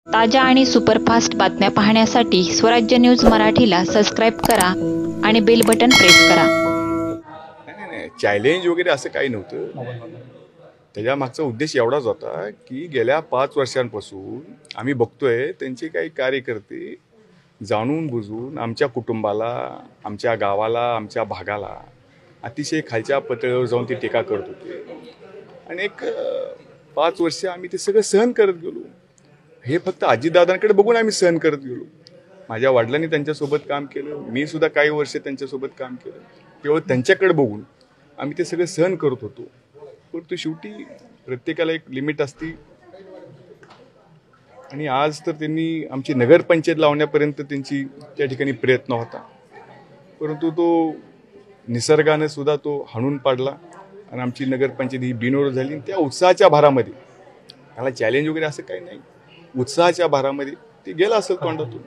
ताज्या आणि सुपरफास्ट बातम्या पाहण्यासाठी स्वराज्य न्यूज मराठीला सबस्क्राईब करा आणि बेल बटन प्रेस करा. नाही चॅलेंज वगैरे असं काही नव्हतं. त्याच्या मागचा उद्देश एवढाच होता की गेल्या 5 वर्षांपासून आम्ही बघतोय त्यांचे काही कार्यकर्ते जाणून बुजून आमच्या कुटुंबाला, आमच्या गावाला, आमच्या भागाला अतिशय खालच्या पातळीवर जाऊन ती टीका करत होते. आणि एक 5 वर्ष आम्ही ते सगळं सहन करत गेलो. हे फक्त अजितदादांकडे बघून आम्ही सहन करत गेलो. माझ्या वडिलांनी त्यांच्यासोबत काम केलं, मी सुद्धा काही वर्ष त्यांच्यासोबत काम केलं. केवळ त्यांच्याकडे बघून आम्ही ते सगळं सहन करत होतो. परंतु शेवटी प्रत्येकाला एक लिमिट असते. आणि आज तर त्यांनी आमची नगरपंचायत लावण्यापर्यंत त्यांची त्या ठिकाणी प्रयत्न होता, परंतु तो निसर्गाने सुद्धा तो हाणून पाडला आणि आमची नगरपंचायत ही बिनविरोध झाली. त्या उत्साहाच्या भारामध्ये, त्याला चॅलेंज वगैरे असं काही नाही, उत्साहाच्या भारामध्ये ते गेलं असेल तोंडातून.